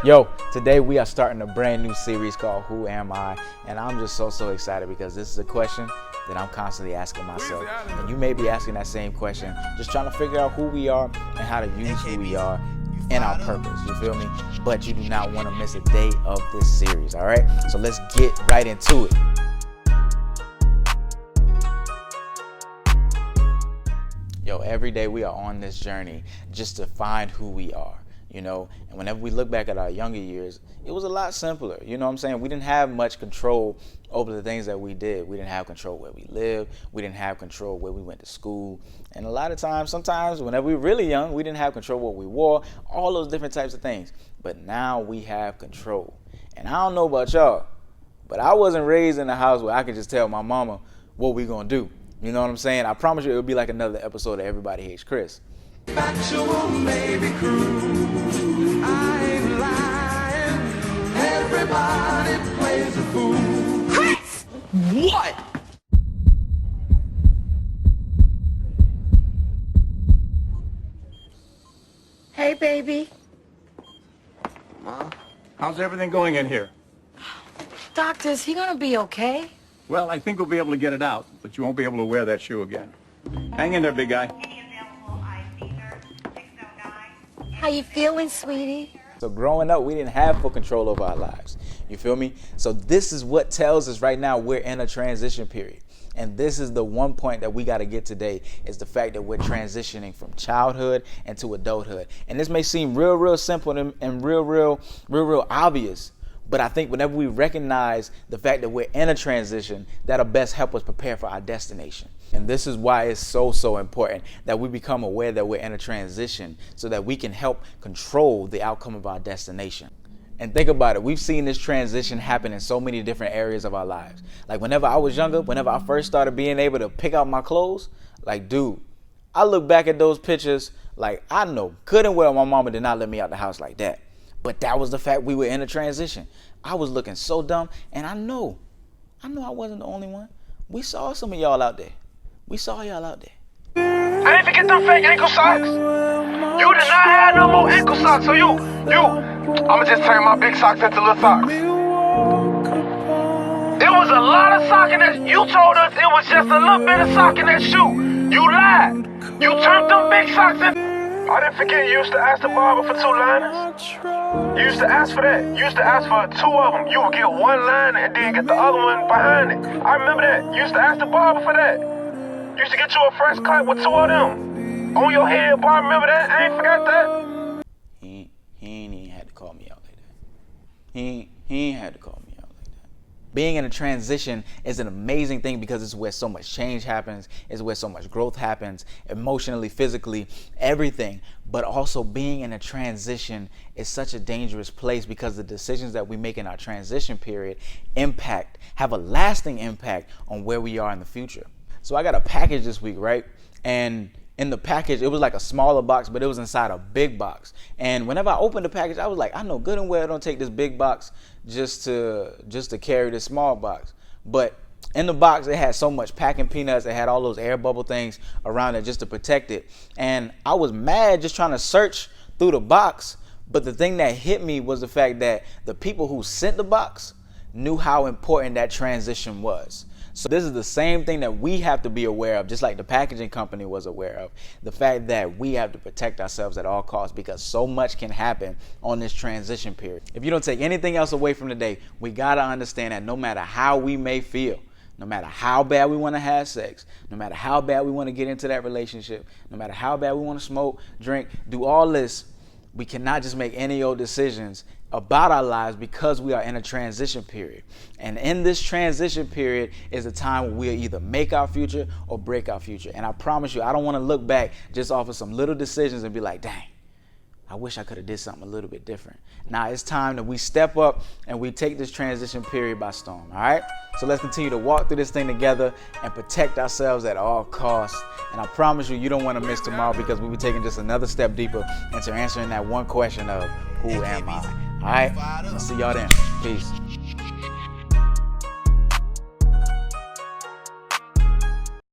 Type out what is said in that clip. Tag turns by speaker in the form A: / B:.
A: Yo, today we are starting a brand new series called Who Am I? And I'm just so excited because this is a question that I'm constantly asking myself. And you may be asking that same question, just trying to figure out who we are and how to use who we are in our purpose, you feel me? But you do not want to miss a day of this series, all right? So let's get right into it. Yo, every day we are on this journey just to find who we are. You know, and whenever we look back at our younger years, it was a lot simpler. You know what I'm saying? We didn't have much control over the things that we did. We didn't have control where we lived. We didn't have control where we went to school. And a lot of times, sometimes whenever we were really young, we didn't have control what we wore, all those different types of things. But now we have control. And I don't know about y'all, but I wasn't raised in a house where I could just tell my mama what we gonna do. You know what I'm saying? I promise you it'll be like another episode of Everybody Hates Chris.
B: Factual baby crew, I ain't lying. Everybody plays a fool.
C: Chris! What?
D: Hey, baby.
E: Ma, how's everything going in here?
D: Doctor, is he gonna be okay?
E: Well, I think we'll be able to get it out, but you won't be able to wear that shoe again. Hang in there, big guy.
D: How you feeling, sweetie?
A: So growing up, we didn't have full control over our lives. You feel me? So this is what tells us right now we're in a transition period. And this is the one point that we got to get today is the fact that we're transitioning from childhood into adulthood. And this may seem real simple and real obvious. But I think whenever we recognize the fact that we're in a transition, that'll best help us prepare for our destination. And this is why it's so important that we become aware that we're in a transition so that we can help control the outcome of our destination. And think about it. We've seen this transition happen in so many different areas of our lives. Like whenever I was younger, whenever I first started being able to pick out my clothes, like, dude, I look back at those pictures, like I know good and well my mama did not let me out the house like that. But that was the fact we were in a transition. I was looking so dumb, and I know I wasn't the only one. We saw some of y'all out there. We saw y'all out there.
F: I didn't forget them fake ankle socks. You did not have no more ankle socks, so I'ma just turn my big socks into little socks. There was a lot of sock in that. You told us it was just a little bit of sock in that shoe. You lied. You turned them big socks into. I didn't forget you used to ask the barber for 2 liners. You used to ask for that. You used to ask for 2 of them. You would get 1 liner and then get the other one behind it. I remember that. You used to ask the barber for that. You used to get you a fresh cut with 2 of them. On your head, boy, I remember that. I ain't forgot that.
A: He ain't even had to call me out like that. He ain't had to call me out like that. Being in a transition is an amazing thing because it's where so much change happens. It's where so much growth happens, emotionally, physically, everything. But also being in a transition is such a dangerous place because the decisions that we make in our transition period have a lasting impact on where we are in the future. So I got a package this week, right? And in the package, it was like a smaller box, but it was inside a big box. And whenever I opened the package, I was like, I know good and well I don't take this big box just to carry this small box. But in the box, it had so much packing peanuts. It had all those air bubble things around it just to protect it. And I was mad just trying to search through the box. But the thing that hit me was the fact that the people who sent the box knew how important that transition was. So this is the same thing that we have to be aware of, just like the packaging company was aware of. The fact that we have to protect ourselves at all costs because so much can happen on this transition period. If you don't take anything else away from today, we got to understand that no matter how we may feel, no matter how bad we want to have sex, no matter how bad we want to get into that relationship, no matter how bad we want to smoke, drink, do all this, we cannot just make any old decisions about our lives because we are in a transition period. And in this transition period is a time where we'll either make our future or break our future. And I promise you, I don't want to look back just off of some little decisions and be like, dang, I wish I could have did something a little bit different. Now it's time that we step up and we take this transition period by storm, all right? So let's continue to walk through this thing together and protect ourselves at all costs. And I promise you, you don't want to miss tomorrow because we'll be taking just another step deeper into answering that one question of who am I? All right, I'll see y'all then. Peace.